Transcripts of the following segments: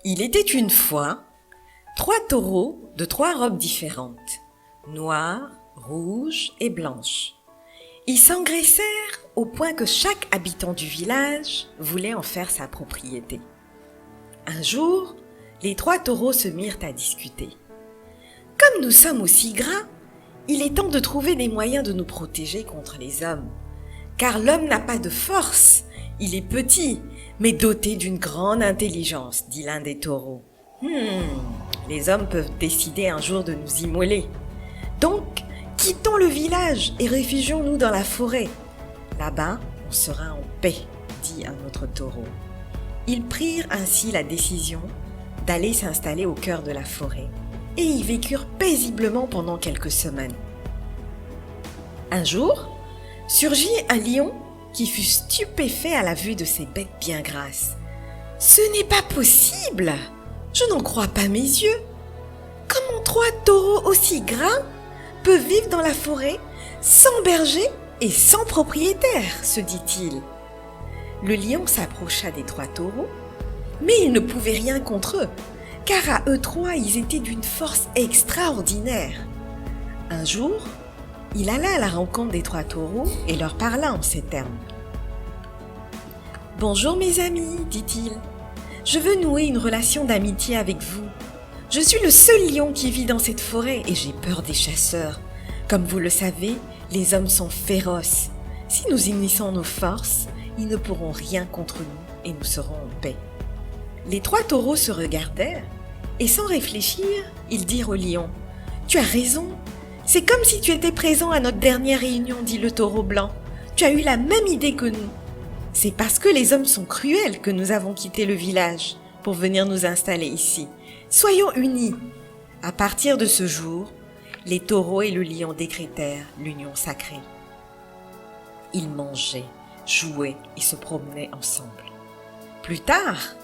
Il était une fois 3 taureaux de 3 robes différentes, noires, rouges et blanches. Ils s'engraissèrent au point que chaque habitant du village voulait en faire sa propriété. Un jour, les 3 taureaux se mirent à discuter. « Comme nous sommes aussi gras, il est temps de trouver des moyens de nous protéger contre les hommes. Car l'homme n'a pas de force, il est petit, mais doté d'une grande intelligence, dit l'un des taureaux. Les hommes peuvent décider un jour de nous immoler. Donc, quittons le village et réfugions-nous dans la forêt. Là-bas, on sera en paix, dit un autre taureau. Ils prirent ainsi la décision d'aller s'installer au cœur de la forêt et y vécurent paisiblement pendant quelques semaines. Un jour, surgit un lion qui fut stupéfait à la vue de ces bêtes bien grasses. « Ce n'est pas possible! Je n'en crois pas mes yeux! Comment 3 taureaux aussi gras peuvent vivre dans la forêt sans berger et sans propriétaire ?» se dit-il. Le lion s'approcha des 3 taureaux, mais il ne pouvait rien contre eux, car à eux 3, ils étaient d'une force extraordinaire. Un jour, il alla à la rencontre des 3 taureaux et leur parla en ces termes. « Bonjour mes amis, dit-il. Je veux nouer une relation d'amitié avec vous. Je suis le seul lion qui vit dans cette forêt et j'ai peur des chasseurs. Comme vous le savez, les hommes sont féroces. Si nous unissons nos forces, ils ne pourront rien contre nous et nous serons en paix. » Les 3 taureaux se regardèrent et sans réfléchir, ils dirent au lion « Tu as raison, c'est comme si tu étais présent à notre dernière réunion, dit le taureau blanc. Tu as eu la même idée que nous. C'est parce que les hommes sont cruels que nous avons quitté le village pour venir nous installer ici. Soyons unis. » À partir de ce jour, les taureaux et le lion décrétèrent l'union sacrée. Ils mangeaient, jouaient et se promenaient ensemble. Plus tard,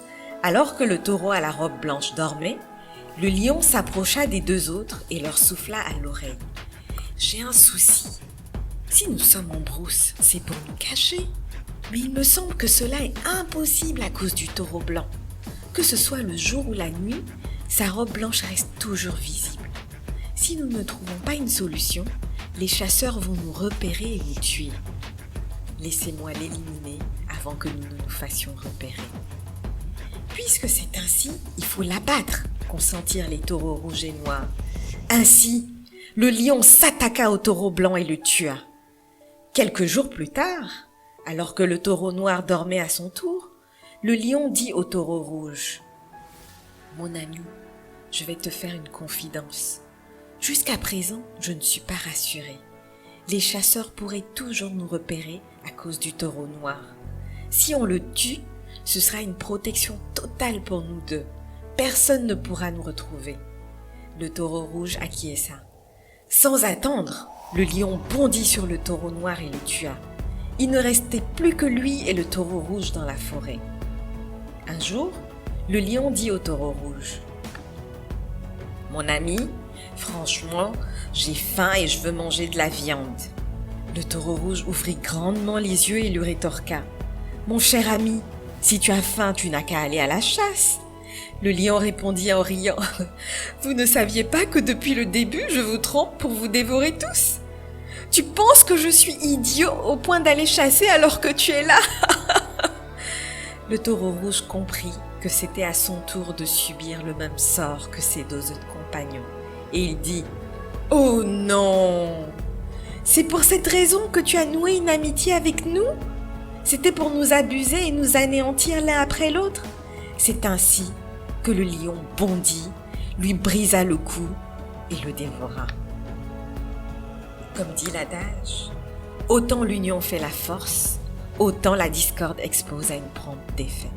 alors que le taureau à la robe blanche dormait, le lion s'approcha des 2 autres et leur souffla à l'oreille. « J'ai un souci. Si nous sommes en brousse, c'est pour nous cacher. Mais il me semble que cela est impossible à cause du taureau blanc. Que ce soit le jour ou la nuit, sa robe blanche reste toujours visible. Si nous ne trouvons pas une solution, les chasseurs vont nous repérer et nous tuer. Laissez-moi l'éliminer avant que nous ne nous fassions repérer. » Puisque c'est ainsi, il faut l'abattre, consentirent les taureaux rouges et noirs. Ainsi, le lion s'attaqua au taureau blanc et le tua. Quelques jours plus tard, alors que le taureau noir dormait à son tour, le lion dit au taureau rouge « Mon ami, je vais te faire une confidence. Jusqu'à présent, je ne suis pas rassuré. Les chasseurs pourraient toujours nous repérer à cause du taureau noir. Si on le tue, ce sera une protection totale pour nous 2. Personne ne pourra nous retrouver. » Le taureau rouge acquiesça. Sans attendre, le lion bondit sur le taureau noir et le tua. Il ne restait plus que lui et le taureau rouge dans la forêt. Un jour, le lion dit au taureau rouge « Mon ami, franchement, j'ai faim et je veux manger de la viande. » Le taureau rouge ouvrit grandement les yeux et lui rétorqua « Mon cher ami, si tu as faim, tu n'as qu'à aller à la chasse. » Le lion répondit en riant « Vous ne saviez pas que depuis le début, je vous trompe pour vous dévorer tous? Tu penses que je suis idiot au point d'aller chasser alors que tu es là ?» Le taureau rouge comprit que c'était à son tour de subir le même sort que ses 2 autres compagnons. Et il dit « Oh non! C'est pour cette raison que tu as noué une amitié avec nous? C'était pour nous abuser et nous anéantir l'un après l'autre? » C'est ainsi que le lion bondit, lui brisa le cou et le dévora. Comme dit l'adage, autant l'union fait la force, autant la discorde expose à une prompte défaite.